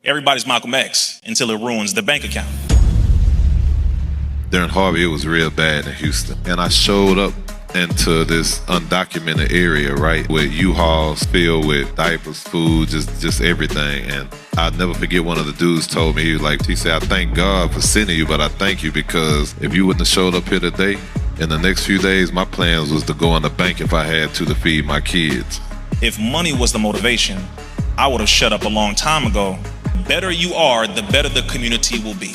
Everybody's Malcolm X until it ruins the bank account. During Harvey, it was real bad in Houston. And I showed up into this undocumented area, right, with U-Hauls filled with diapers, food, just everything. And I'll never forget one of the dudes told me, he said, I thank God for sending you, but I thank you because if you wouldn't have showed up here today, in the next few days, my plans was to go in the bank if I had to feed my kids. If money was the motivation, I would have shut up a long time ago. The better you are, the better the community will be.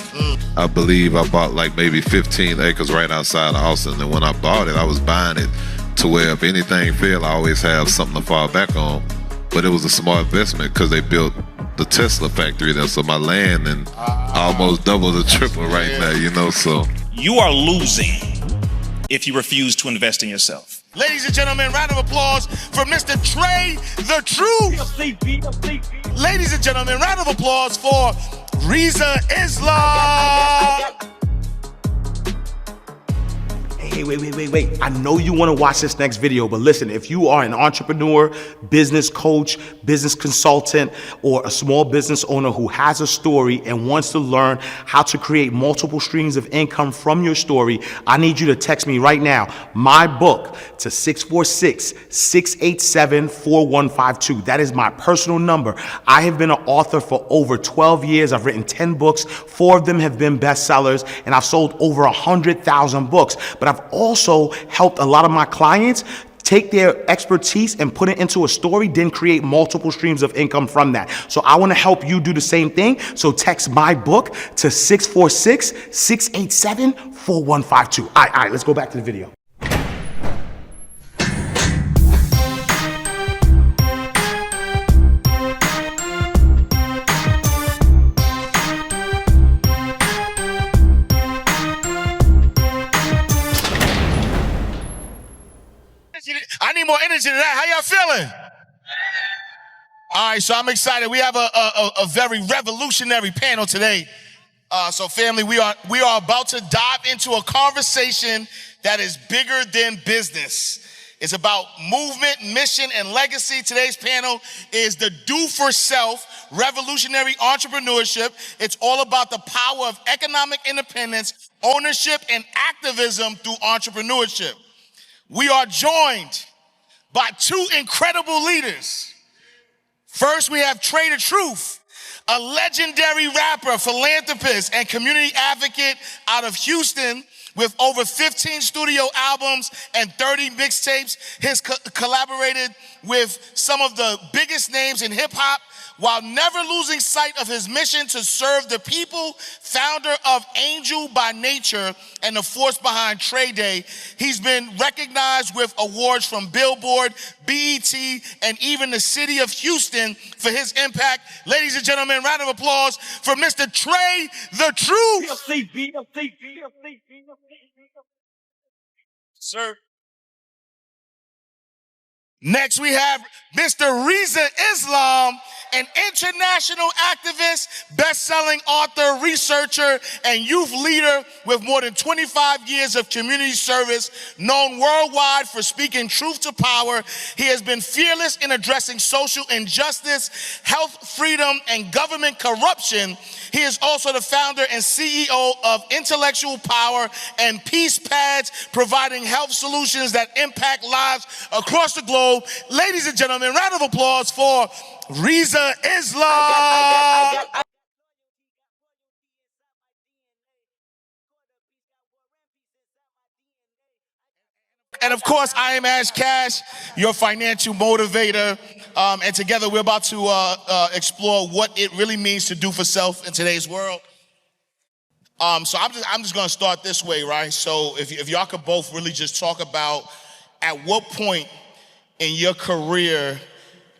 I believe I bought like maybe 15 acres right outside of Austin, and when I bought it, I was buying it to where if anything failed, I always have something to fall back on. But it was a smart investment because they built the Tesla factory there, so my land and almost double the triple right now, so. You are losing if you refuse to invest in yourself. Ladies and gentlemen, round of applause for Mr. Trae, the Truth. Ladies and gentlemen, round of applause for Rizza Islam. Hey, wait. I know you want to watch this next video, but listen, if you are an entrepreneur, business coach, business consultant, or a small business owner who has a story and wants to learn how to create multiple streams of income from your story, I need you to text me right now, my book, to 646-687-4152. That is my personal number. I have been an author for over 12 years. I've written 10 books. 4 of them have been bestsellers, and I've sold over 100,000 books. But I've also helped a lot of my clients take their expertise and put it into a story, then create multiple streams of income from that. So I want to help you do the same thing. So text my book to 646-687-4152. All right, let's go back to the video. I need more energy than that. How y'all feeling? All right, so I'm excited. We have a very revolutionary panel today. So family, we are about to dive into a conversation that is bigger than business. It's about movement, mission, and legacy. Today's panel is the Do For Self Revolutionary Entrepreneurship. It's all about the power of economic independence, ownership, and activism through entrepreneurship. We are joined by 2 incredible leaders. First, we have Trae the Truth, a legendary rapper, philanthropist, and community advocate out of Houston with over 15 studio albums and 30 mixtapes. He's collaborated with some of the biggest names in hip hop while never losing sight of his mission to serve the people, founder of Angel by Nature and the force behind Trae Day. He's been recognized with awards from Billboard, BET, and even the city of Houston for his impact. Ladies and gentlemen, round of applause for Mr. Trae the Truth. Sir. Next, we have Mr. Rizza Islam, an international activist, best-selling author, researcher, and youth leader with more than 25 years of community service, known worldwide for speaking truth to power. He has been fearless in addressing social injustice, health freedom, and government corruption. He is also the founder and CEO of Intellectual Power and Peace Pads, providing health solutions that impact lives across the globe. Ladies and gentlemen, round of applause for Rizza Islam. And of course, I am Ash Cash, your financial motivator. And together we're about to explore what it really means to do for self in today's world. So I'm just gonna start this way, right? So if y'all could both really just talk about at what point in your career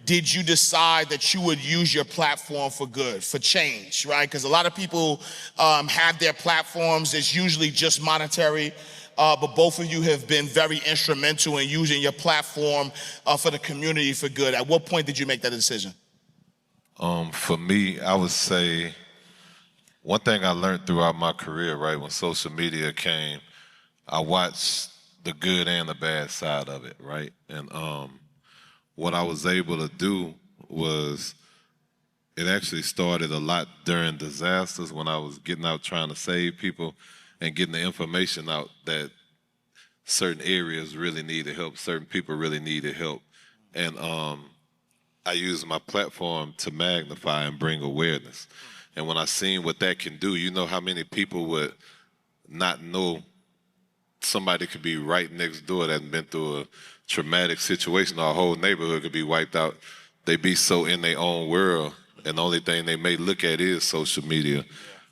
did you decide that you would use your platform for good, for change, right? Because a lot of people have their platforms. It's usually just monetary, but both of you have been very instrumental in using your platform for the community for good. At what point did you make that decision? For me, I would say one thing I learned throughout my career, right, when social media came, I watched the good and the bad side of it, right? And what I was able to do was It actually started a lot during disasters when I was getting out trying to save people and getting the information out that certain areas really needed help, certain people really needed help. And I used my platform to magnify and bring awareness. And when I seen what that can do, you know how many people would not know somebody could be right next door that had been through a traumatic situation, our whole neighborhood could be wiped out. They be so in their own world, and the only thing they may look at is social media.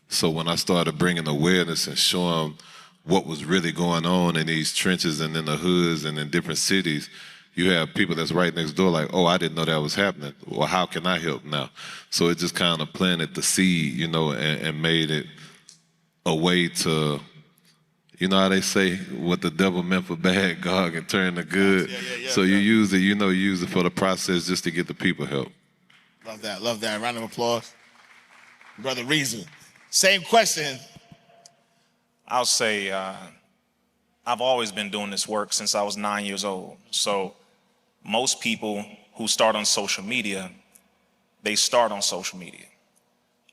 So when I started bringing awareness and showing what was really going on in these trenches and in the hoods and in different cities, you have people that's right next door like, oh, I didn't know that was happening. Well, how can I help now? So it just kind of planted the seed, you know, and made it a way to, you know how they say, what the devil meant for bad, God can turn to good. So you use it, you know, you use it for the process just to get the people help. Love that, love that. Round of applause. Brother Rizza, same question. I'll say I've always been doing this work since I was 9 years old. So most people who start on social media, they start on social media.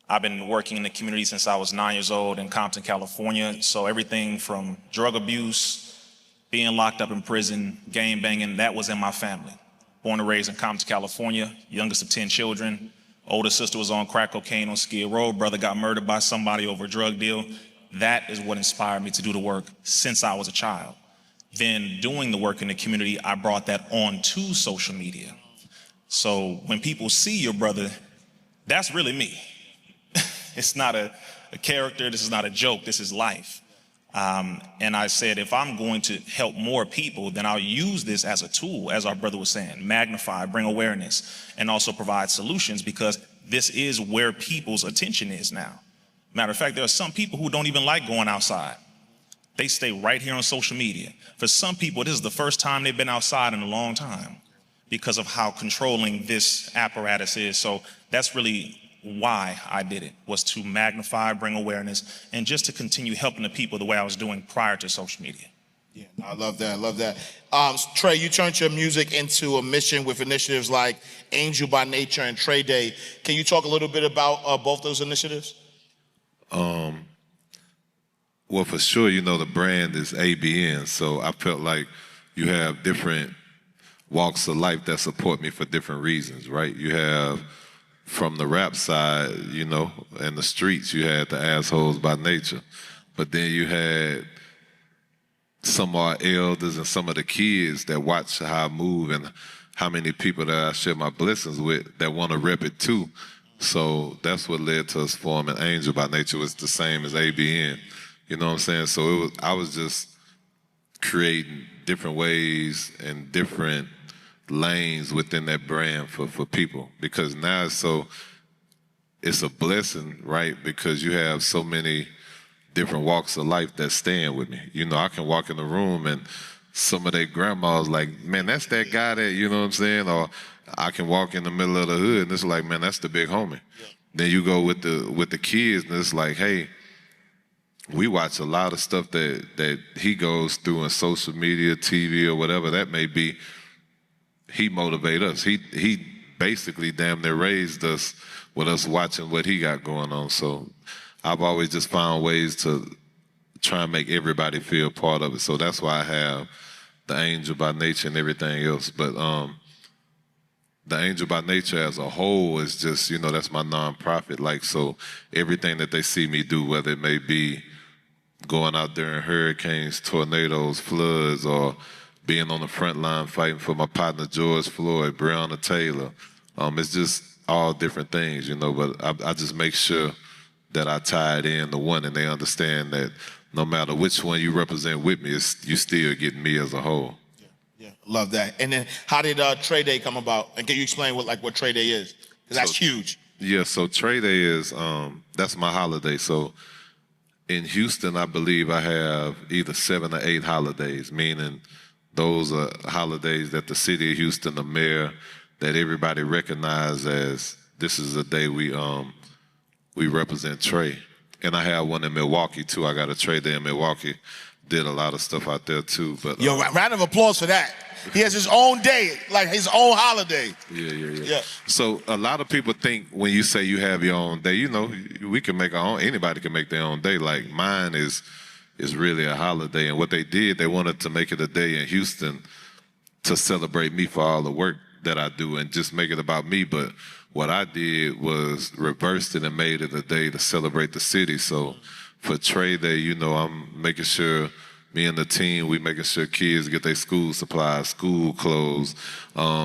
I've been working in the community since I was 9 years old in Compton, California. So everything from drug abuse, being locked up in prison, gang banging, that was in my family. Born and raised in Compton, California, youngest of 10 children. Older sister was on crack cocaine on Skid Row. Brother got murdered by somebody over a drug deal. That is what inspired me to do the work since I was a child. Then doing the work in the community, I brought that on to social media. So when people see your brother, that's really me. It's not a character, this is not a joke, this is life. And I said, if I'm going to help more people, then I'll use this as a tool, as our brother was saying, magnify, bring awareness, and also provide solutions, because this is where people's attention is now. Matter of fact, there are some people who don't even like going outside. They stay right here on social media. For some people, this is the first time they've been outside in a long time because of how controlling this apparatus is. So that's really why I did it, was to magnify, bring awareness, and just to continue helping the people the way I was doing prior to social media. Yeah, I love that, I love that. Trae, you turned your music into a mission with initiatives like Angel by Nature and Trae Day. Can you talk a little bit about both those initiatives? Well, for sure, you know, the brand is ABN, so I felt like you have different walks of life that support me for different reasons, right? You have from the rap side, you know, and the streets, you had the assholes by nature. But then you had some of our elders and some of the kids that watch how I move and how many people that I share my blessings with that want to rep it too. So that's what led to us forming Angel by Nature. Was the same as ABN. You know what I'm saying? So I was just creating different ways and different lanes within that brand for people, because now it's a blessing, right? Because you have so many different walks of life that stand with me. You know, I can walk in the room and some of their grandmas like, man, that's that guy that, you know what I'm saying? Or I can walk in the middle of the hood and it's like, man, that's the big homie. Yeah. Then you go with the kids and it's like, hey, we watch a lot of stuff that he goes through in social media, TV, or whatever that may be. He motivate us. He basically damn near raised us with us watching what he got going on. So I've always just found ways to try and make everybody feel part of it. So that's why I have the Angel by Nature and everything else. But the Angel by Nature as a whole is just, you know, that's my nonprofit. Like, so everything that they see me do, whether it may be going out during hurricanes, tornadoes, floods, or being on the front line fighting for my partner George Floyd, Breonna Taylor. It's just all different things, you know, but I just make sure that I tie it in to one and they understand that no matter which one you represent with me, you still get me as a whole. Yeah, love that. And then how did Trae Day come about? And can you explain what Trae Day is? Because that's huge. Yeah, so Trae Day is, that's my holiday. So in Houston, I believe I have either 7 or 8 holidays, meaning those are holidays that the city of Houston, the mayor, that everybody recognizes as this is a day we represent Trae. And I have one in Milwaukee too. I got a Trae Day in Milwaukee did a lot of stuff out there too. But Yo, round of applause for that. He has his own day, like his own holiday. Yeah. So a lot of people think when you say you have your own day, you know, we can make our own. Anybody can make their own day. Like mine is really a holiday. And what they did, they wanted to make it a day in Houston to celebrate me for all the work that I do and just make it about me. But what I did was reversed it and made it a day to celebrate the city. So for Trae Day, you know, I'm making sure me and the team, we making sure kids get their school supplies, school clothes,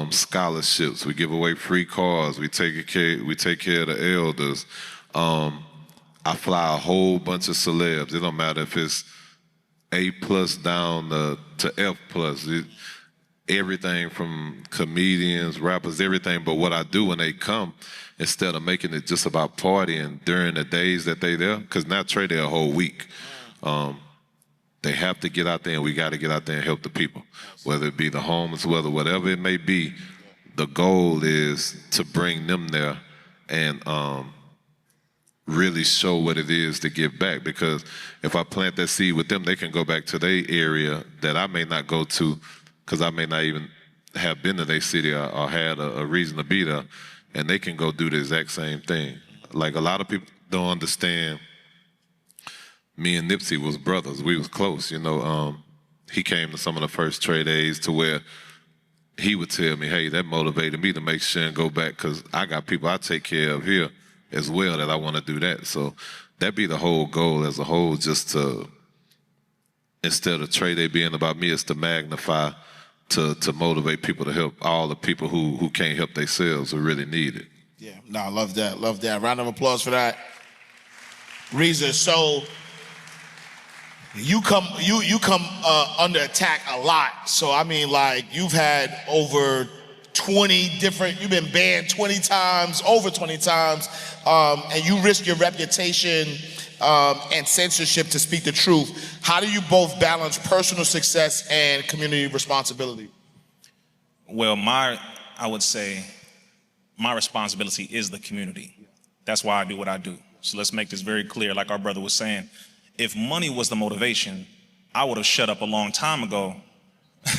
scholarships. We give away free cars. We take care of the elders. I fly a whole bunch of celebs. It don't matter if it's A+ down to F+. Everything from comedians, rappers, everything. But what I do when they come, instead of making it just about partying during the days that they there, because now Trae Day a whole week. They have to get out there, and we got to get out there and help the people, whether it be the homeless, whatever it may be. The goal is to bring them there and really show what it is to give back. Because if I plant that seed with them, they can go back to their area that I may not go to, because I may not even have been to their city or had a reason to be there, and they can go do the exact same thing. Like a lot of people don't understand. Me and Nipsey was brothers. We was close, you know. He came to some of the first Trae Days to where he would tell me, hey, that motivated me to make sure and go back because I got people I take care of here as well that I want to do that. So that'd be the whole goal as a whole, just to, instead of Trae Day being about me, is to magnify, to motivate people to help all the people who can't help themselves, who really need it. Yeah, no, I love that, love that. Round of applause for that. Rizza, so you come under attack a lot. So I mean, like, you've had over 20 different, you've been banned 20 times, over 20 times, and you risk your reputation and censorship to speak the truth. How do you both balance personal success and community responsibility? Well, I would say my responsibility is the community. That's why I do what I do. So let's make this very clear, like our brother was saying. If money was the motivation, I would have shut up a long time ago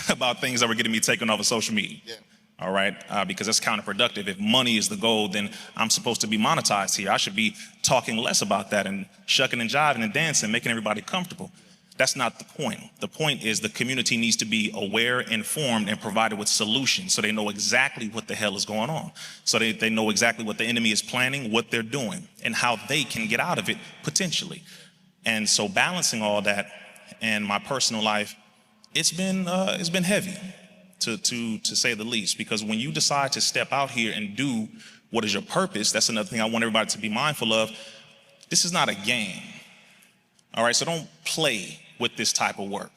about things that were getting me taken off of social media. Yeah. All right, because that's counterproductive. If money is the goal, then I'm supposed to be monetized here. I should be talking less about that and shucking and jiving and dancing, making everybody comfortable. That's not the point. The point is the community needs to be aware, informed, and provided with solutions so they know exactly what the hell is going on. So they know exactly what the enemy is planning, what they're doing, and how they can get out of it potentially. And so balancing all that and my personal life, it's been heavy, to say the least, because when you decide to step out here and do what is your purpose, that's another thing I want everybody to be mindful of. This is not a game. All right, so don't play with this type of work.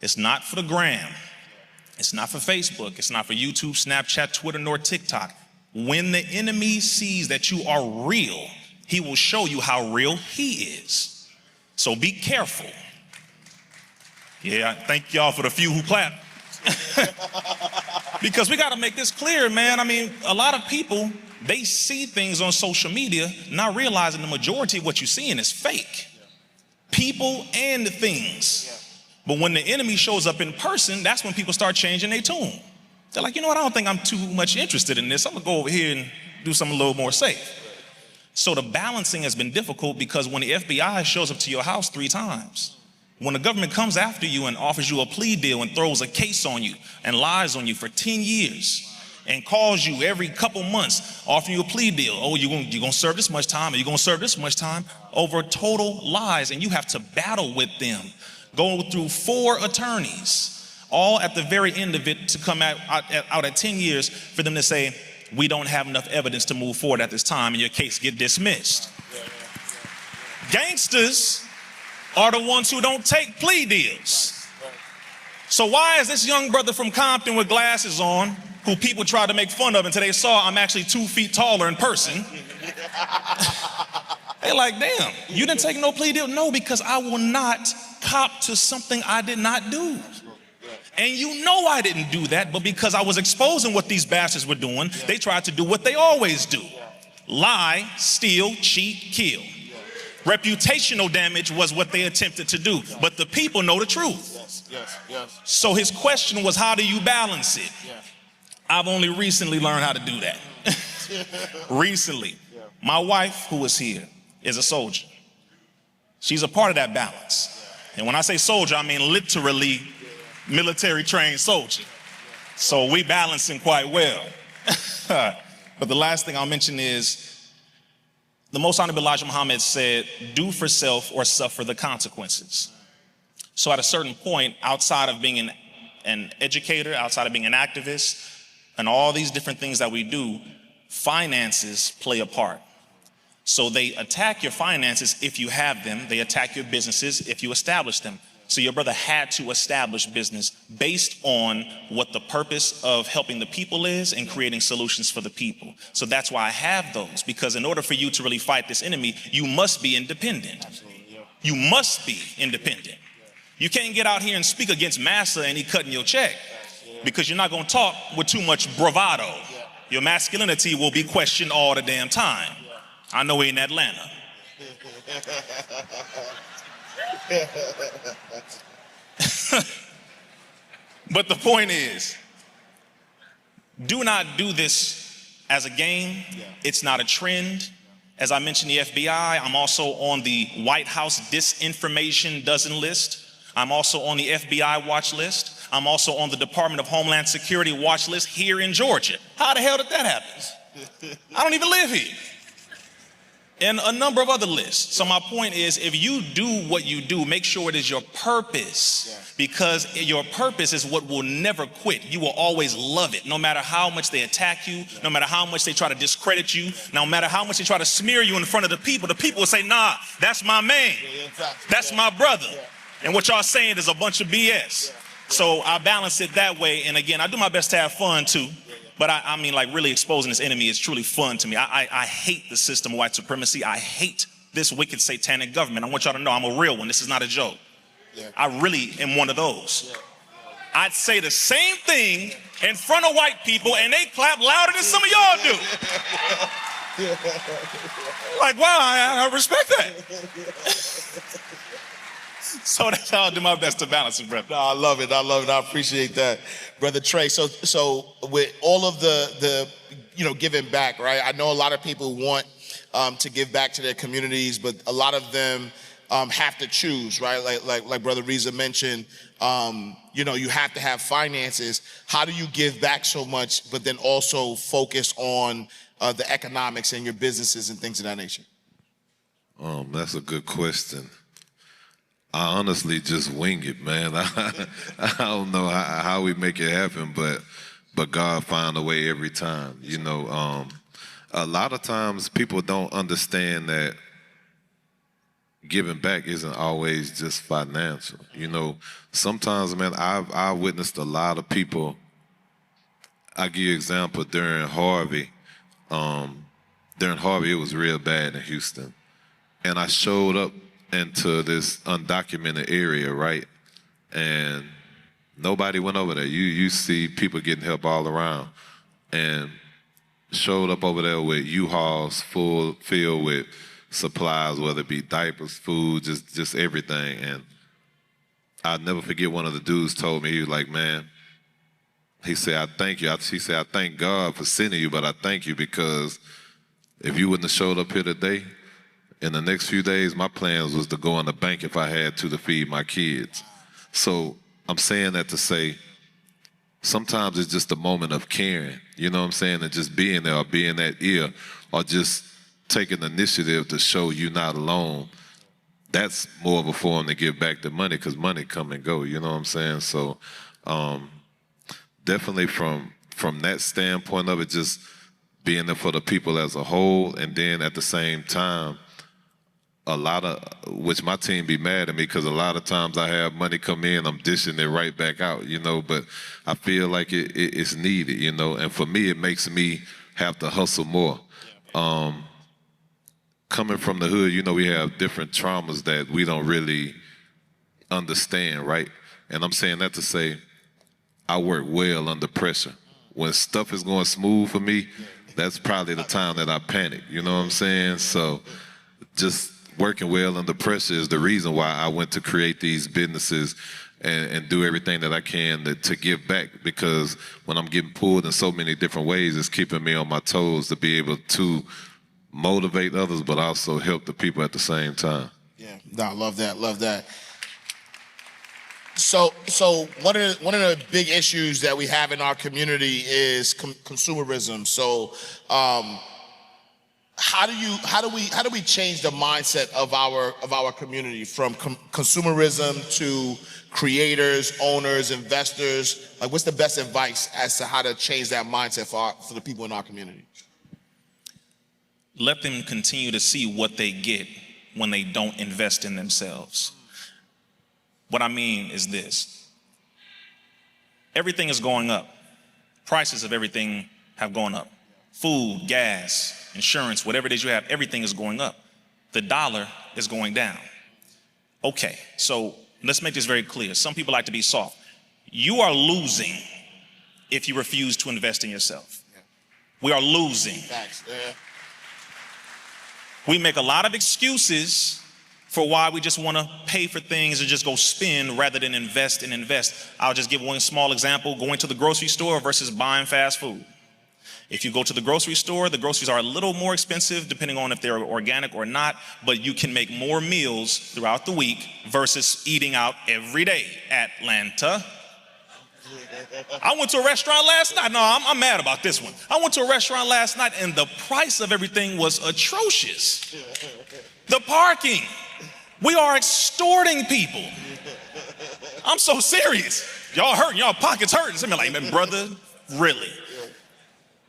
It's not for the gram. It's not for Facebook. It's not for YouTube, Snapchat, Twitter, nor TikTok. When the enemy sees that you are real, he will show you how real he is. So be careful. Yeah, thank y'all for the few who clapped. Because we got to make this clear, man. I mean, a lot of people, they see things on social media, not realizing the majority of what you're seeing is fake. People and things. But when the enemy shows up in person, that's when people start changing their tune. They're like, you know what, I don't think I'm too much interested in this. I'm gonna go over here and do something a little more safe. So the balancing has been difficult because when the FBI shows up to your house 3 times, when the government comes after you and offers you a plea deal and throws a case on you and lies on you for 10 years and calls you every couple months, offering you a plea deal, oh, you're gonna serve this much time, or you're gonna serve this much time, over total lies, and you have to battle with them, go through 4 attorneys, all at the very end of it to come out at 10 years for them to say, we don't have enough evidence to move forward at this time and your case get dismissed. Gangsters are the ones who don't take plea deals. So why is this young brother from Compton with glasses on, who people tried to make fun of until they saw I'm actually 2 feet taller in person? They're like, damn, you didn't take no plea deal? No, because I will not cop to something I did not do. And you know I didn't do that, but because I was exposing what these bastards were doing, they tried to do what they always do. Lie, steal, cheat, kill. Reputational damage was what they attempted to do, but the people know the truth. Yes. So his question was, how do you balance it? Yeah. I've only recently learned how to do that. Recently. My wife, who is here, is a soldier. She's a part of that balance. And when I say soldier, I mean literally military trained soldier. So we balancing quite well. But the last thing I'll mention is, the Most Honorable Elijah Muhammad said, do for self or suffer the consequences. So at a certain point, outside of being an educator, outside of being an activist, and all these different things that we do, finances play a part. So they attack your finances if you have them. They attack your businesses if you establish them. So your brother had to establish business based on what the purpose of helping the people is and creating solutions for the people. So that's why I have those, because in order for you to really fight this enemy, you must be independent. You must be independent. You can't get out here and speak against massa and he cutting your check, because you're not going to talk with too much bravado. Your masculinity will be questioned all the damn time. I know we're in Atlanta. But the point is, do not do this as a game. It's not a trend. As I mentioned, the FBI, I'm also on the White House disinformation dozen list. I'm also on the FBI watch list. I'm also on the Department of Homeland Security watch list here in Georgia. How the hell did that happen? I don't even live here. And a number of other lists. So my point is, if you do what you do, make sure it is your purpose, because your purpose is what will never quit. You will always love it, no matter how much they attack you, no matter how much they try to discredit you, no matter how much they try to smear you in front of the people will say, nah, that's my man. That's my brother. And what y'all saying is a bunch of BS. So I balance it that way. And again, I do my best to have fun too. But I mean, like, really exposing this enemy is truly fun to me. I hate the system of white supremacy. I hate this wicked satanic government. I want y'all to know I'm a real one. This is not a joke. I really am one of those. I'd say the same thing in front of white people and they clap louder than some of y'all do. Like, wow, I respect that. So that's how I do my best to balance it, brother. No, I love it. I appreciate that, Brother Trae. So with all of the giving back, right? I know a lot of people want to give back to their communities, but a lot of them have to choose, right? Like Brother Rizza mentioned, you have to have finances. How do you give back so much, but then also focus on the economics and your businesses and things of that nature? That's a good question. I honestly just wing it, man. I don't know how we make it happen, but God find a way every time. A lot of times people don't understand that giving back isn't always just financial. Sometimes, man, I've witnessed a lot of people. I give you an example during Harvey. It was real bad in Houston, and I showed up into this undocumented area, right? And nobody went over there. You see people getting help all around, and showed up over there with U-Hauls filled with supplies, whether it be diapers, food, just everything. And I'll never forget, one of the dudes told me, he was like, man, he said, I thank you. He said, I thank God for sending you, but I thank you because if you wouldn't have showed up here today, in the next few days, my plans was to go in the bank if I had to feed my kids. So I'm saying that to say, sometimes it's just a moment of caring, you know what I'm saying, and just being there or being that ear or just taking the initiative to show you're not alone. That's more of a form to give back the money, because money come and go, you know what I'm saying? So definitely from that standpoint of it, just being there for the people as a whole, and then at the same time, which my team be mad at me because a lot of times I have money come in, I'm dishing it right back out, but I feel like it's needed, and for me, it makes me have to hustle more. Coming from the hood, we have different traumas that we don't really understand, right? And I'm saying that to say, I work well under pressure. When stuff is going smooth for me, that's probably the time that I panic, you know what I'm saying? So just working well under pressure is the reason why I went to create these businesses and do everything that I can to give back, because when I'm getting pulled in so many different ways, it's keeping me on my toes to be able to motivate others, but also help the people at the same time. Yeah, no, I love that, love that. So one of the big issues that we have in our community is consumerism. So how do we change the mindset of our community from consumerism to creators, owners, investors? Like, what's the best advice as to how to change that mindset for the people in our community? Let them continue to see what they get when they don't invest in themselves. What I mean is this: everything is going up. Prices of everything have gone up. Food, gas, insurance, whatever it is you have, everything is going up. The dollar is going down. Okay, so let's make this very clear. Some people like to be soft. You are losing if you refuse to invest in yourself. We are losing. Facts. We make a lot of excuses for why we just want to pay for things or just go spend rather than invest and invest. I'll just give one small example: going to the grocery store versus buying fast food. If you go to the grocery store, the groceries are a little more expensive depending on if they're organic or not, but you can make more meals throughout the week versus eating out every day. Atlanta. I went to a restaurant last night. No, I'm mad about this one. I went to a restaurant last night and the price of everything was atrocious. The parking. We are extorting people. I'm so serious. Y'all hurting, y'all pockets hurting. Somebody like, man, brother, really?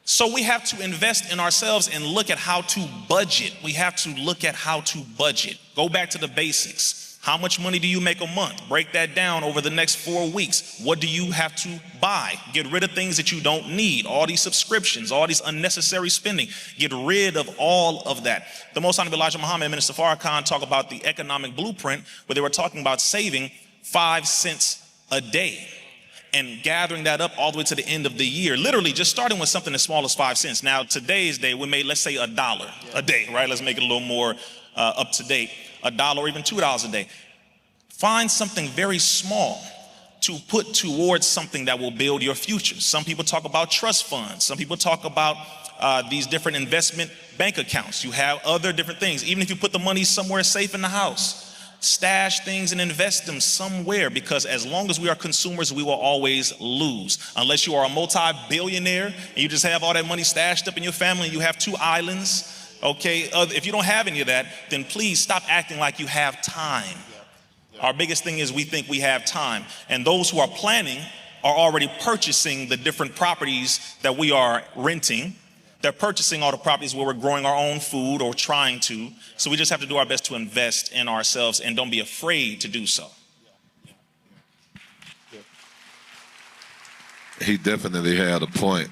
So we have to invest in ourselves and look at how to budget. We have to look at how to budget. Go back to the basics. How much money do you make a month? Break that down over the next 4 weeks. What do you have to buy? Get rid of things that you don't need. All these subscriptions, all these unnecessary spending. Get rid of all of that. The Most Honorable Elijah Muhammad and Minister Farrakhan talk about the economic blueprint, where they were talking about saving 5 cents a day and gathering that up all the way to the end of the year. Literally just starting with something as small as 5 cents. Now, today's day, we made, let's say, $1 a day, right? Let's make it a little more up to date. $1 or even $2 a day. Find something very small to put towards something that will build your future. Some people talk about trust funds. Some people talk about these different investment bank accounts. You have other different things. Even if you put the money somewhere safe in the house, stash things and invest them somewhere, because as long as we are consumers, we will always lose. Unless you are a multi-billionaire and you just have all that money stashed up in your family and you have 2 islands. Okay, if you don't have any of that, then please stop acting like you have time. Our biggest thing is we think we have time. And those who are planning are already purchasing the different properties that we are renting. They're purchasing all the properties where we're growing our own food or trying to. So we just have to do our best to invest in ourselves and don't be afraid to do so. He definitely had a point.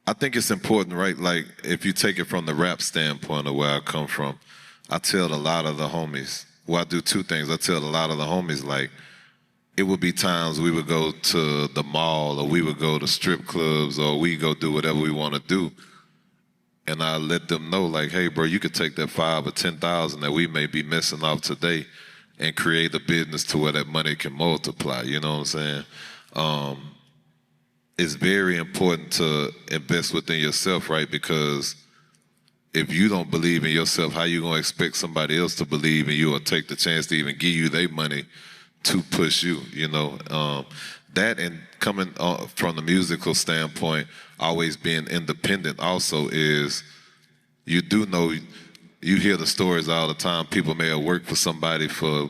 I think it's important, right? Like, if you take it from the rap standpoint of where I come from, I tell a lot of the homies, well, I do 2 things. I tell a lot of the homies, like, it would be times we would go to the mall or we would go to strip clubs or we go do whatever we want to do. And I let them know, like, hey, bro, you could take that 5 or 10,000 that we may be missing off today and create a business to where that money can multiply. You know what I'm saying? It's very important to invest within yourself, right? Because if you don't believe in yourself, how you gonna expect somebody else to believe in you or take the chance to even give you their money to push you, you know? That, and coming from the musical standpoint, always being independent also is, you do know, you hear the stories all the time. People may have worked for somebody for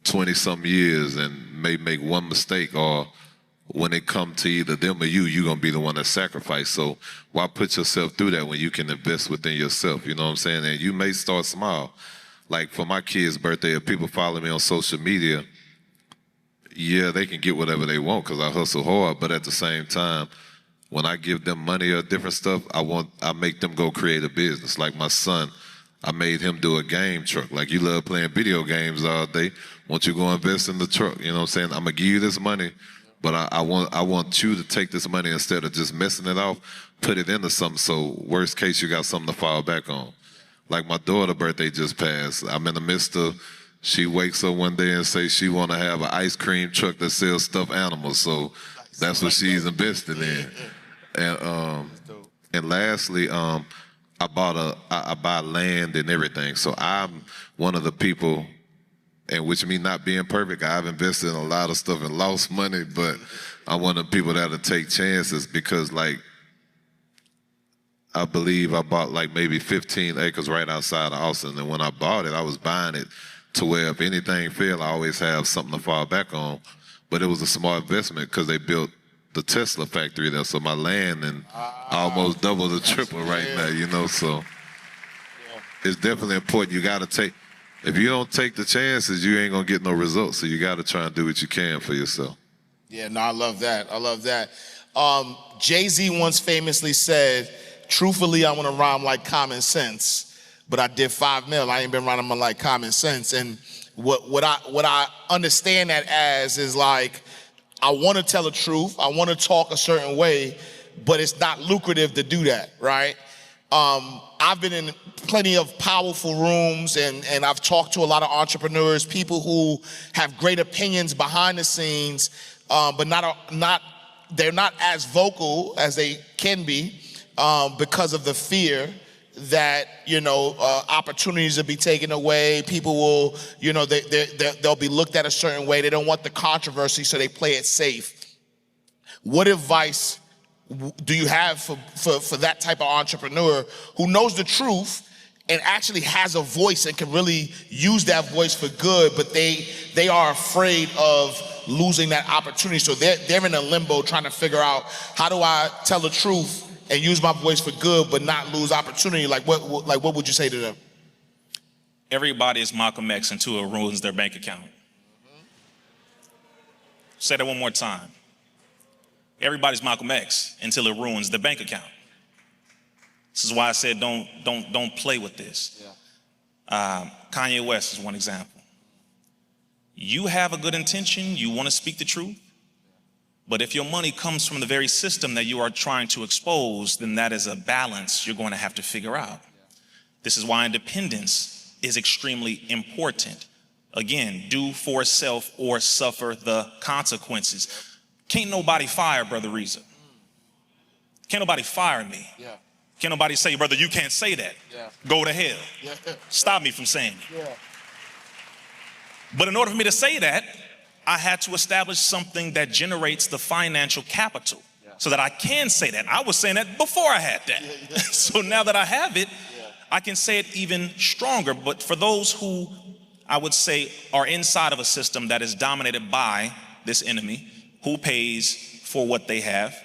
20-some years and may make one mistake, or when it come to either them or you're gonna be the one that sacrifice. So why put yourself through that when you can invest within yourself? You know what I'm saying? And you may start small. Like, for my kid's birthday, if people follow me on social media, yeah, they can get whatever they want because I hustle hard. But at the same time, when I give them money or different stuff, I make them go create a business. Like my son, I made him do a game truck. Like, you love playing video games all day. Won't you go invest in the truck? You know what I'm saying? I'm gonna give you this money, but I want you to take this money, instead of just messing it off, put it into something, so worst case you got something to fall back on. Like my daughter's birthday just passed. I'm in the midst of, she wakes up one day and says she want to have an ice cream truck that sells stuffed animals. So that's what she's invested in. And lastly, I buy land and everything. So I'm one of the people, and which me not being perfect, I've invested in a lot of stuff and lost money, but I'm one of the people that'll take chances because, like, I believe I bought like maybe 15 acres right outside of Austin, and when I bought it, I was buying it to where if anything failed, I always have something to fall back on. But it was a smart investment because they built the Tesla factory there, so my land and almost double the triple right now, you know. So it's definitely important. You got to take. If you don't take the chances, you ain't gonna get no results. So you got to try and do what you can for yourself. Yeah, no, I love that. I love that. Jay-Z once famously said, truthfully, I want to rhyme like common sense, but I did 5 mil. I ain't been rhyming like common sense. And what I understand that as is like, I want to tell the truth. I want to talk a certain way, but it's not lucrative to do that, right? I've been in plenty of powerful rooms and I've talked to a lot of entrepreneurs, people who have great opinions behind the scenes, but they're not as vocal as they can be because of the fear that, you know, opportunities will be taken away. People will, you know, they'll be looked at a certain way. They don't want the controversy, so they play it safe. What advice do you have for that type of entrepreneur who knows the truth and actually has a voice and can really use that voice for good, but they are afraid of losing that opportunity? So they're in a limbo trying to figure out, how do I tell the truth and use my voice for good but not lose opportunity? Like what would you say to them? Everybody is Malcolm X until it ruins their bank account. Say that one more time. Everybody's Malcolm X until it ruins their bank account. This is why I said don't play with this. Kanye West is one example. You have a good intention, you want to speak the truth, but if your money comes from the very system that you are trying to expose, then that is a balance you're going to have to figure out. This is why independence is extremely important. Again, do for self or suffer the consequences. Can't nobody fire Brother Rizza. Can't nobody fire me. Can't nobody say, brother, you can't say that. Go to hell. Stop me from saying it. But in order for me to say that, I had to establish something that generates the financial capital so that I can say that. I was saying that before I had that. So now that I have it, I can say it even stronger. But for those who I would say are inside of a system that is dominated by this enemy, who pays for what they have,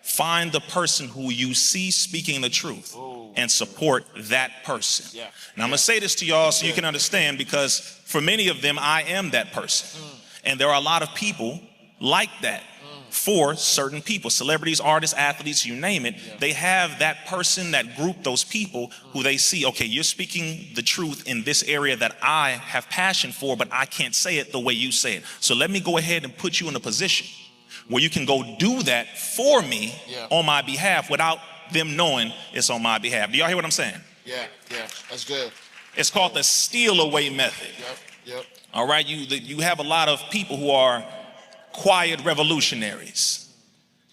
find the person who you see speaking the truth and support that person. Now I'm gonna say this to y'all so you can understand, because for many of them, I am that person. And there are a lot of people like that for certain people, celebrities, artists, athletes, you name it. They have that person, that group, those people who they see, okay, you're speaking the truth in this area that I have passion for, but I can't say it the way you say it. So let me go ahead and put you in a position where you can go do that for me on my behalf without them knowing it's on my behalf. Do y'all hear what I'm saying? Yeah, that's good. It's called the steal away method. All right, you have a lot of people who are quiet revolutionaries.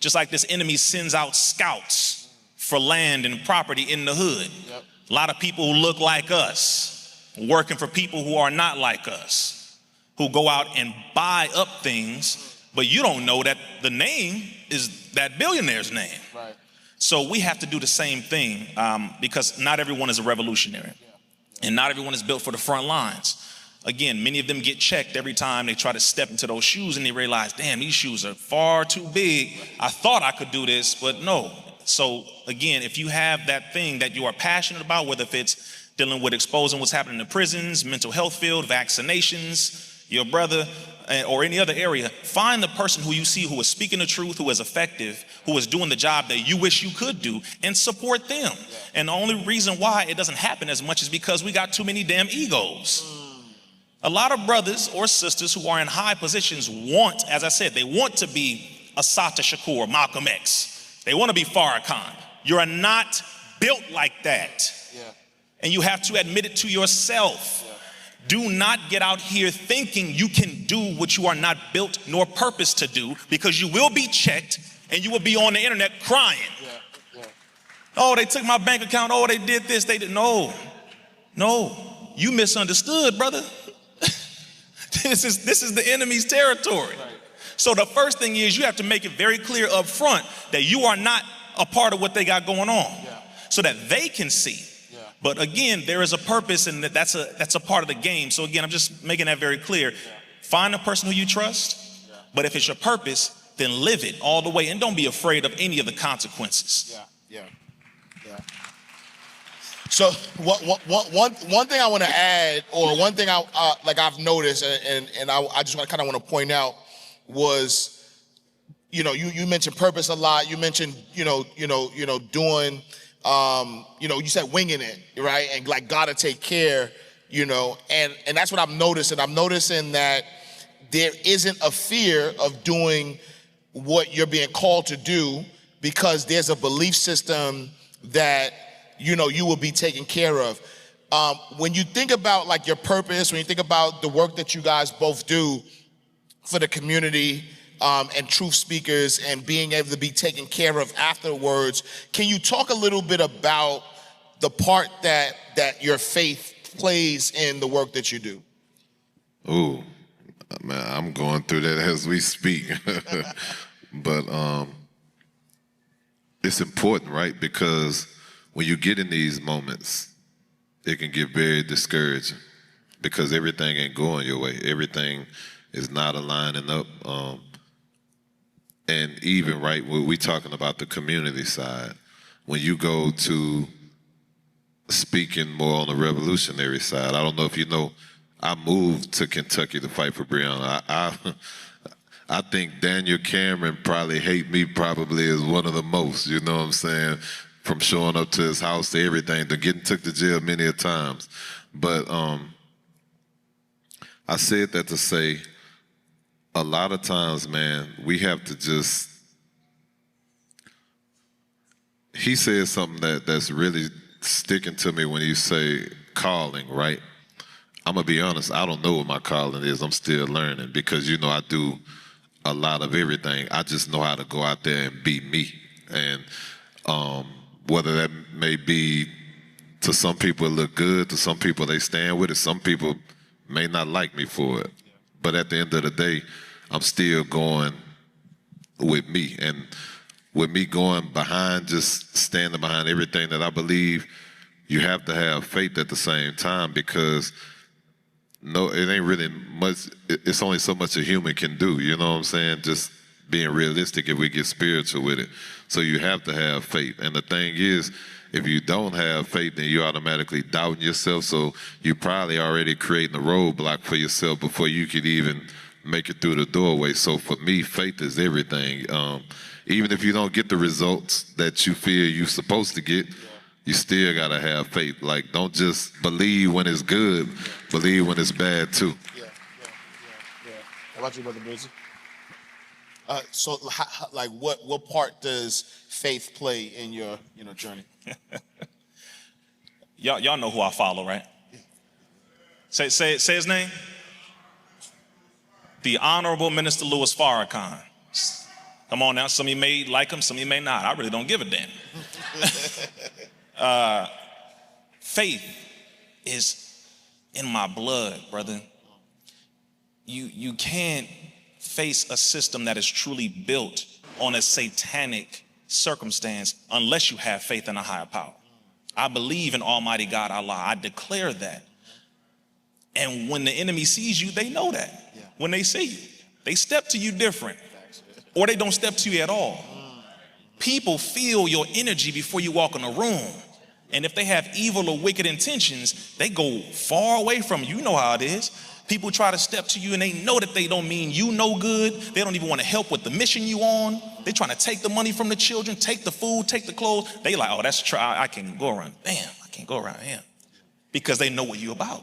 Just like this enemy sends out scouts for land and property in the hood. A lot of people who look like us, working for people who are not like us, who go out and buy up things, but you don't know that the name is that billionaire's name. So we have to do the same thing because not everyone is a revolutionary and not everyone is built for the front lines. Again, many of them get checked every time they try to step into those shoes and they realize, damn, these shoes are far too big. I thought I could do this, but no. So again, if you have that thing that you are passionate about, whether if it's dealing with exposing what's happening in the prisons, mental health field, vaccinations, your brother, or any other area, find the person who you see who is speaking the truth, who is effective, who is doing the job that you wish you could do, and support them. And the only reason why it doesn't happen as much is because we got too many damn egos. A lot of brothers or sisters who are in high positions want, as I said, they want to be Assata Shakur, Malcolm X. They want to be Farrakhan. You're not built like that. And you have to admit it to yourself. Do not get out here thinking you can do what you are not built nor purposed to do, because you will be checked and you will be on the internet crying. Oh, they took my bank account. Oh, they did this. They did. No, you misunderstood, brother. This is the enemy's territory. So the first thing is you have to make it very clear up front that you are not a part of what they got going on, so that they can see. But again, there is a purpose, and that's a part of the game. So again, I'm just making that very clear. Find a person who you trust, but if it's your purpose, then live it all the way, and don't be afraid of any of the consequences. Yeah. So one thing I want to add, or one thing I've noticed, and I just kind of want to point out was, you mentioned purpose a lot. You mentioned doing. You said winging it, right? And like gotta take care, and that's what I'm noticing. I'm noticing that there isn't a fear of doing what you're being called to do, because there's a belief system that, you will be taken care of. When you think about like your purpose, when you think about the work that you guys both do for the community, and truth speakers, and being able to be taken care of afterwards, can you talk a little bit about the part that your faith plays in the work that you do? Oh, man, I'm going through that as we speak. But it's important, right? Because when you get in these moments, it can get very discouraging, because everything ain't going your way. Everything is not aligning up. And even, right, when we talking about the community side, when you go to speaking more on the revolutionary side, I don't know if you know, I moved to Kentucky to fight for Breonna. I think Daniel Cameron probably hate me probably as one of the most, you know what I'm saying? From showing up to his house to everything, to getting took to jail many a times. But I said that to say, a lot of times, man, we have to just, he said something that's really sticking to me when you say calling, right? I'm gonna be honest, I don't know what my calling is. I'm still learning, because I do a lot of everything. I just know how to go out there and be me. And whether that may be, to some people it look good, to some people they stand with it, some people may not like me for it. But at the end of the day, I'm still going with me. And with me going behind, just standing behind everything that I believe, you have to have faith at the same time, because it ain't really much, it's only so much a human can do, you know what I'm saying? Just being realistic if we get spiritual with it. So you have to have faith. And the thing is, if you don't have faith, then you're automatically doubting yourself. So you're probably already creating a roadblock for yourself before you could even make it through the doorway. So for me, faith is everything. Even if you don't get the results that you feel you're supposed to get, you still gotta have faith. Like, don't just believe when it's good, believe when it's bad too. Yeah. How about you, Brother Rizza? So, what part does faith play in your journey? Y'all know who I follow, right? Say his name. The Honorable Minister Louis Farrakhan. Come on now, some of you may like him, some of you may not. I really don't give a damn. Faith is in my blood, brother. You can't face a system that is truly built on a satanic circumstance unless you have faith in a higher power. I believe in Almighty God Allah. I declare that. And when the enemy sees you, they know that. Yeah. When they see you, they step to you different, or they don't step to you at all. People feel your energy before you walk in a room. And if they have evil or wicked intentions, they go far away from you. You know how it is. People try to step to you and they know that they don't mean you no good. They don't even want to help with the mission you on. They're trying to take the money from the children, take the food, take the clothes. They like, oh, that's true. I can't go around. Damn, I can't go around him. Because they know what you're about.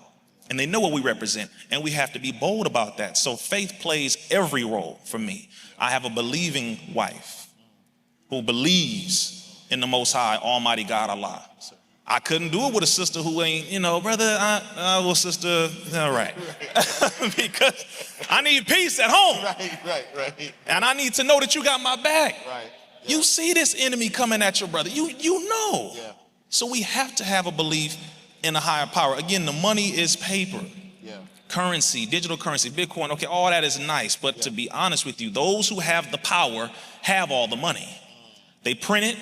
And they know what we represent. And we have to be bold about that. So faith plays every role for me. I have a believing wife who believes in the Most High, Almighty God Allah. I couldn't do it with a sister who ain't, brother, well, sister, all right. Because I need peace at home. Right. And I need to know that you got my back. Right. You see this enemy coming at your brother. You know. Yeah. So we have to have a belief in a higher power. Again, the money is paper. Yeah. Currency, digital currency, Bitcoin, okay, all that is nice. But to be honest with you, those who have the power have all the money. They print it.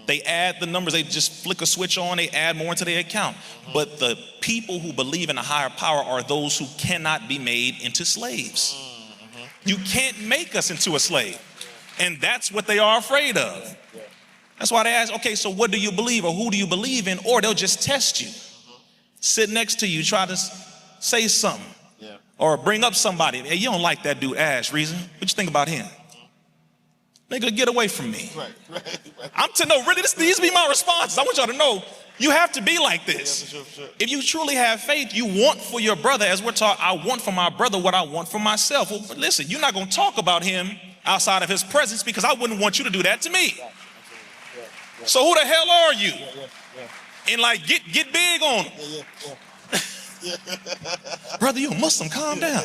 They add the numbers, they just flick a switch on, they add more into their account. But the people who believe in a higher power are those who cannot be made into slaves. You can't make us into a slave. And that's what they are afraid of. That's why they ask, okay, so what do you believe or who do you believe in? Or they'll just test you. Sit next to you, try to say something. Or bring up somebody. Hey, you don't like that dude, Ash, Rizza. What you think about him? Nigga, get away from me. Right. I'm to know, really, these be my responses. I want y'all to know, you have to be like this. Yeah, for sure. If you truly have faith, you want for your brother, as we're taught, I want for my brother what I want for myself. Well, but listen, you're not going to talk about him outside of his presence because I wouldn't want you to do that to me. So who the hell are you? And like, get big on him. Brother, you a Muslim, calm down.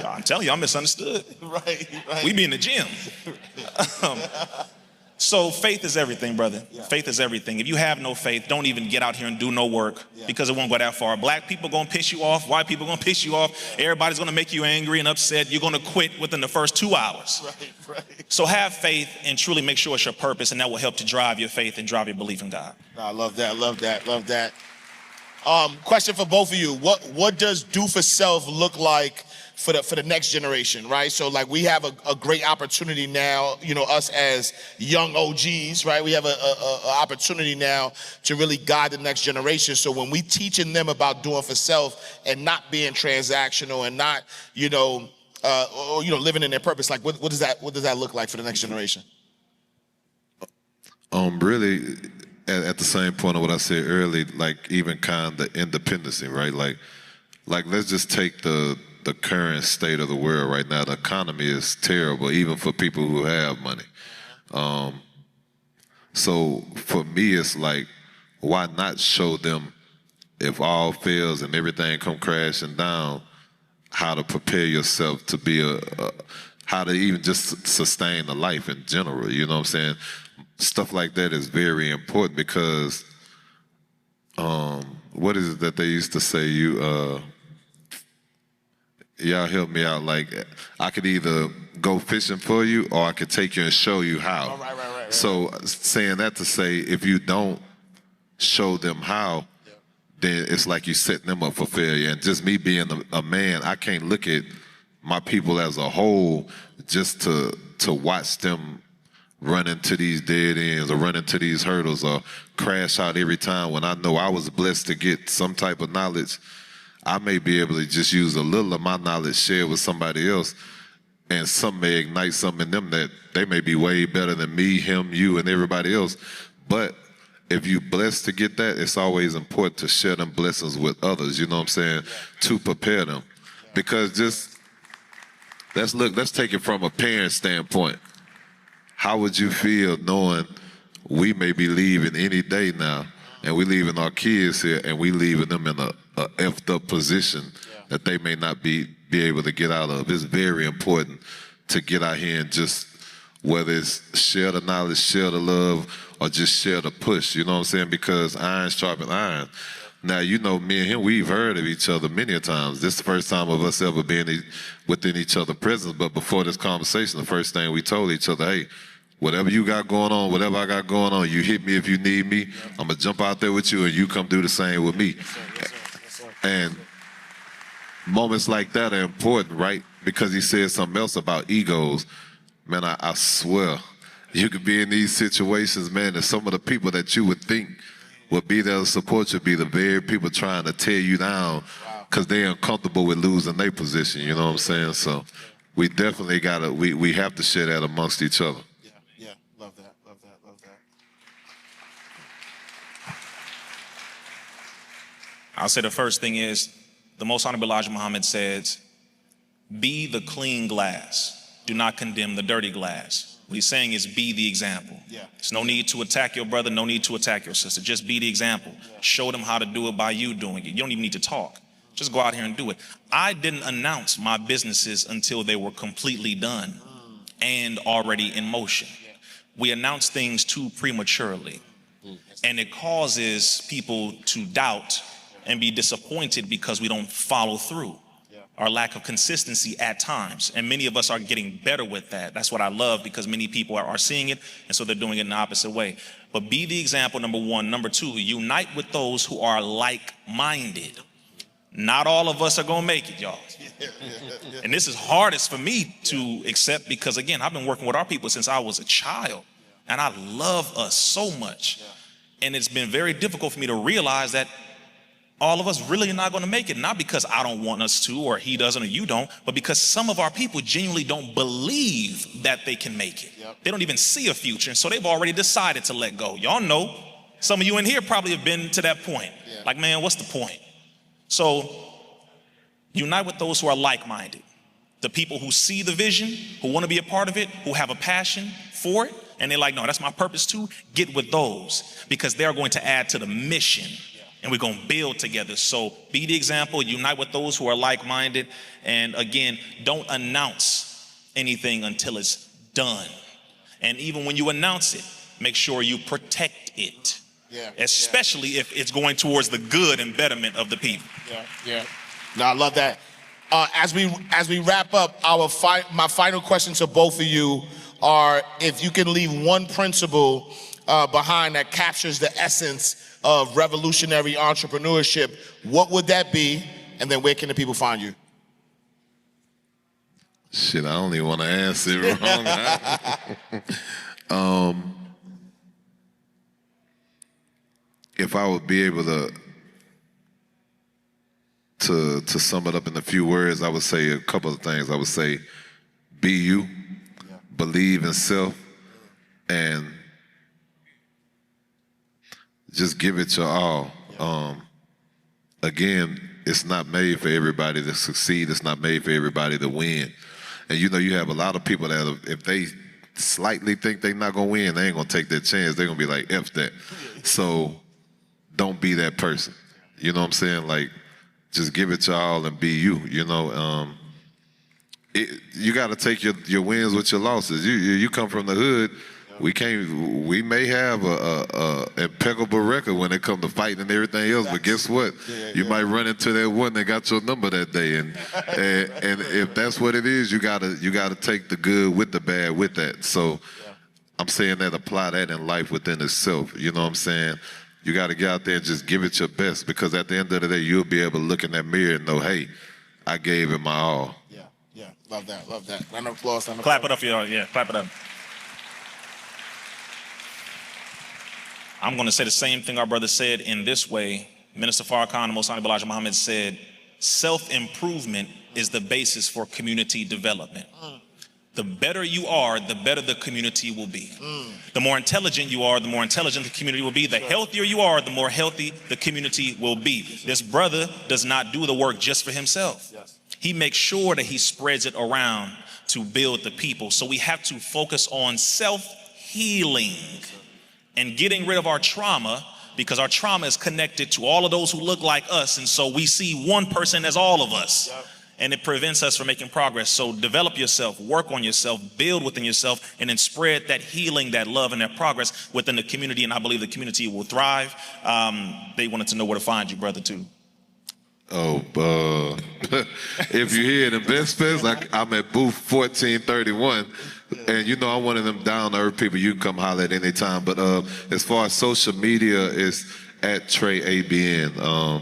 I'm telling you, I'm misunderstood. Right. We be in the gym. So faith is everything, brother. Faith is everything. If you have no faith, don't even get out here and do no work because it won't go that far. Black people gonna piss you off. White people gonna piss you off. Everybody's gonna make you angry and upset. You're gonna quit within the first 2 hours. Right. So have faith and truly make sure it's your purpose, and that will help to drive your faith and drive your belief in God. I love that. Question for both of you. What does do for self look like for the next generation, right? So like we have a great opportunity now, us as young OGs, right? We have a opportunity now to really guide the next generation. So when we teaching them about doing for self and not being transactional and not, living in their purpose, like what does that look like for the next generation? Really, at the same point of what I said earlier, like even kind of independency, right? Like let's just take the current state of the world right now. The economy is terrible, even for people who have money. So for me, it's like, why not show them, if all fails and everything come crashing down, how to prepare yourself to be how to even just sustain a life in general, you know what I'm saying? Stuff like that is very important because, what is it that they used to say? Y'all help me out. Like, I could either go fishing for you or I could take you and show you how. Oh, right. So saying that to say, if you don't show them how, then it's like you setting them up for failure. And just me being a man, I can't look at my people as a whole just to watch them run into these dead ends or run into these hurdles or crash out every time when I know I was blessed to get some type of knowledge. I may be able to just use a little of my knowledge, share with somebody else, and some may ignite something in them that they may be way better than me, him, you, and everybody else. But if you're blessed to get that, it's always important to share them blessings with others, you know what I'm saying, to prepare them. Because just, let's take it from a parent standpoint. How would you feel knowing we may be leaving any day now, and we leaving our kids here, and we leaving them in a effed up position that they may not be able to get out of? It's very important to get out here and just, whether it's share the knowledge, share the love, or just share the push, you know what I'm saying? Because iron sharpens iron. Now, me and him, we've heard of each other many a times. This is the first time of us ever being within each other's presence. But before this conversation, the first thing we told each other, hey, whatever you got going on, whatever I got going on, you hit me if you need me. I'm going to jump out there with you, and you come do the same with me. Yes, sir. And moments like that are important, right? Because he said something else about egos. Man, I swear, you could be in these situations, man, and some of the people that you would think would be there to support you be the very people trying to tear you down because they're uncomfortable with losing their position, you know what I'm saying? So we definitely we have to share that amongst each other. Yeah, love that. I'll say the first thing is, the Most Honorable Elijah Muhammad says, be the clean glass. Do not condemn the dirty glass. What he's saying is be the example. Yeah. There's no need to attack your brother, no need to attack your sister. Just be the example. Show them how to do it by you doing it. You don't even need to talk. Just go out here and do it. I didn't announce my businesses until they were completely done and already in motion. We announce things too prematurely, and it causes people to doubt and be disappointed because we don't follow through. Our lack of consistency at times. And many of us are getting better with that. That's what I love, because many people are seeing it, and so they're doing it in the opposite way. But be the example, number one. Number two, unite with those who are like-minded. Not all of us are gonna make it, y'all. And this is hardest for me to accept because, again, I've been working with our people since I was a child, and I love us so much. And it's been very difficult for me to realize that all of us really are not going to make it, not because I don't want us to, or he doesn't, or you don't, but because some of our people genuinely don't believe that they can make it. They don't even see a future, and so they've already decided to let go. Y'all know, some of you in here probably have been to that point. Like, man, what's the point? So, unite with those who are like-minded. The people who see the vision, who want to be a part of it, who have a passion for it, and they're like, no, that's my purpose too. Get with those, because they're going to add to the mission. And we're going to build together. So be the example, unite with those who are like-minded. And again, don't announce anything until it's done. And even when you announce it, make sure you protect it. Especially if it's going towards the good and betterment of the people. No, I love that. As we wrap up, my final question to both of you are, if you can leave one principle behind that captures the essence of revolutionary entrepreneurship, what would that be? And then where can the people find you? Shit, I don't even want to answer it wrong. If I would be able to sum it up in a few words, I would say a couple of things. I would say, be you, believe in self, and just give it your all. Again, it's not made for everybody to succeed. It's not made for everybody to win. And you know, you have a lot of people that if they slightly think they're not gonna win, they ain't gonna take that chance. They're gonna be like, F that. So don't be that person. You know what I'm saying? Like, just give it your all and be you. You know, you got to take your wins with your losses. You come from the hood. We may have a impeccable record when it comes to fighting and everything else, but guess what? You might run into that one that got your number that day, and if that's what it is, you gotta take the good with the bad with that. So I'm saying that apply that in life within itself. You know what I'm saying? You got to get out there and just give it your best, because at the end of the day, you'll be able to look in that mirror and know, hey, I gave it my all. Yeah, love that. Round of applause. Clap it up, y'all. Yeah, clap it up. I'm going to say the same thing our brother said in this way. Minister Farrakhan and Most Honorable Elijah Muhammad said, self-improvement is the basis for community development. The better you are, the better the community will be. The more intelligent you are, the more intelligent the community will be. The healthier you are, the more healthy the community will be. This brother does not do the work just for himself. He makes sure that he spreads it around to build the people. So we have to focus on self-healing and getting rid of our trauma, because our trauma is connected to all of those who look like us. And so we see one person as all of us. And it prevents us from making progress. So develop yourself, work on yourself, build within yourself, and then spread that healing, that love, and that progress within the community. And I believe the community will thrive. They wanted to know where to find you, brother, too. Oh, if you're here in the Best Fest, I'm at booth 1431. And you know, I'm one of them down-to-earth people. You can come holler at any time. But as far as social media, it's at Trae ABN.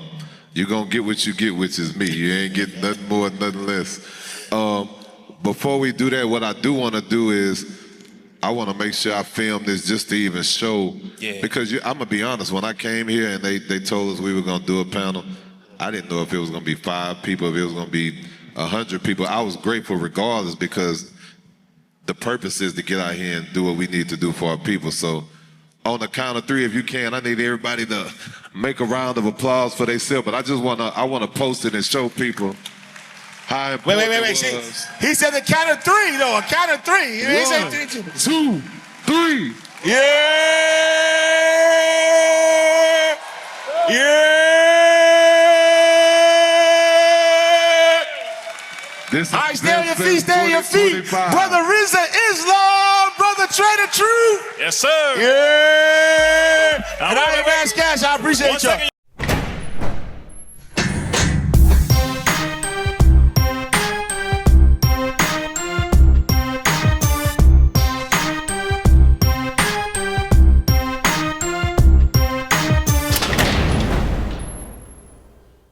You're going to get what you get, which is me. You ain't getting nothing more, nothing less. Before we do that, what I do want to do is I want to make sure I film this just to even show. Because I'm going to be honest, when I came here and they told us we were going to do a panel, I didn't know if it was going to be 5 people, if it was going to be 100 people. I was grateful regardless, because the purpose is to get out here and do what we need to do for our people. So on the count of 3, if you can, I need everybody to make a round of applause for themselves. But I want to post it and show people how Wait. important it See, was. he said the count of three, though. A count of three. He ain't say 3, 2. 2, 3. Yeah! This All right, stay on your feet, stay on your feet. 2025. Brother Rizza Islam, Brother Trae the Truth. Yes, sir. Yeah! And I wait, ain't Cash. I appreciate One y'all. second.